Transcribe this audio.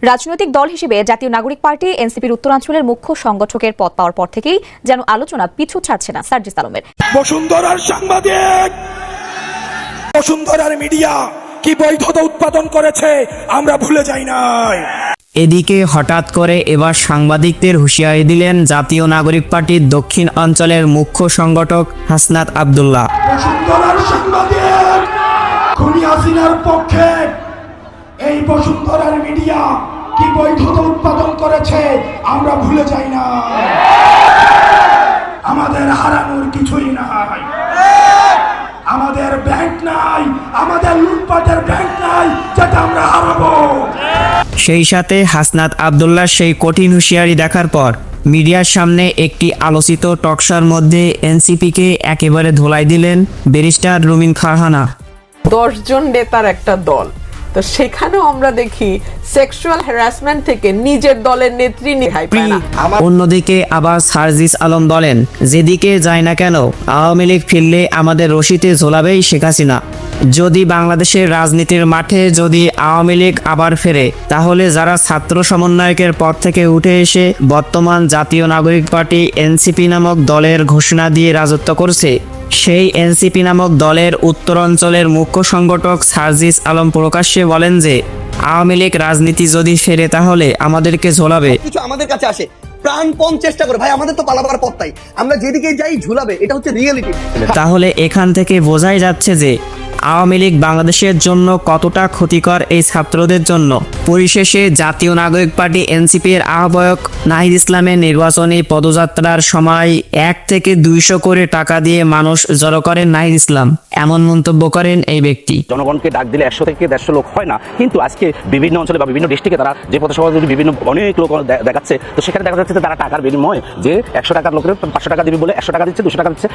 রাজনৈতিক দল হিসেবে জাতীয় নাগরিক পার্টি এনসিপির উত্তরাঞ্চলের মুখ্য সংগঠকের পদ পাওয়ার পর থেকেই যেন আলোচনা পিছু ছাড়ছে না সার্জিস আলমের। বসুন্ধরার সাংবাদিক, বসুন্ধরার মিডিয়া কি বৈধতা উৎপাদন করেছে আমরা ভুলে যাই নাই। এদিকে হঠাৎ করে এবার সাংবাদিকদের হুঁশিয়ারি দিলেন জাতীয় নাগরিক পার্টির দক্ষিণ অঞ্চলের মুখ্য সংগঠক হাসনাত আব্দুল্লাহ। বসুন্ধরার সাংবাদিক, খুনি হাসিনার পক্ষে এই বসুন্ধরার মিডিয়া কি বৈধতা উৎপাদন করেছে আমরা ভুলে যাই না। আমাদের হারানোর কিছুই নাই, আমাদের ব্যাংক নাই, আমাদের লুটপাটের ব্যাংক নাই যেটা আমরা হারাবো। সেই সাথে হাসনাত আব্দুল্লাহ সেই কঠিন হুঁশিয়ারি দেখার পর মিডিয়ার সামনে একটি আলোচিত টকশোর মধ্যে এনসিপিকে একেবারে ধোলাই দিলেন ব্যারিস্টার রুমিন ফারহানা। 10 জন নেতার একটা দল, তো সেখানেও আমরা দেখি সেক্সুয়াল হ্যারাসমেন্ট থেকে নিজের দলের নেত্রী রেহাই পায় না। অন্যদিকে আবার সার্জিস আলম বলেন, যেদিকে যায় না কেন আওয়ামী লীগ ফিরলে আমাদের রশিতে ঝোলাবেই শেখ হাসিনা। যদি বাংলাদেশের রাজনীতির মাঠে যদি আওয়ামী লীগ আবার ফেরে, তাহলে যারা ছাত্র সমন্বয়কের পদ থেকে উঠে এসে বর্তমান জাতীয় নাগরিক পার্টি এনসিপি নামক দলের ঘোষণা দিয়ে রাজত্ব করছে, সেই এনসিপি নামক দলের উত্তরাঞ্চলের মুখ্য সংগঠক সার্জিস আলম প্রকাশ্যে বলেন যে আওয়ামী লীগ রাজনীতি যদি ফেরে তাহলে আমাদেরকে ঝোলাবে। কিছু আমাদের কাছে আসে, প্রাণপণ চেষ্টা করে, ভাই আমাদের তো পালাবার পথ তাই, আমরা যেদিকে যাই ঝুলাবে, এটা হচ্ছে রিয়েলিটি। তাহলে এখান থেকে বোঝাই যাচ্ছে যে আওয়ামী লীগ বাংলাদেশের জন্য কতটা ক্ষতিকর এই ছাত্রদের জন্য। পরিশেষে জাতীয় নাগরিক পার্টি এনসিপির আহ্বায়ক নাহিদ ইসলামের নির্বাচনী পদযাত্রার সময় 1 থেকে 200 করে টাকা দিয়ে মানুষ জড়ো করেন নাহিদ ইসলাম, এমন মন্তব্য করেন এই ব্যক্তি। জনগণকে ডাক দিলে 100 থেকে 150 লোক হয় না, কিন্তু আজকে বিভিন্ন অঞ্চলে বা বিভিন্ন ডিস্ট্রিক্টে তারা যে পথসভা বিভিন্ন অনেক লোক দেখাচ্ছে, তো সেখানে দেখা যাচ্ছে যে তারা টাকার বিনিময়ে যে 100 টাকার লোকের 500 টাকা দিবে বলে 100 টাকা দিচ্ছে, 200 টাকা দিচ্ছে।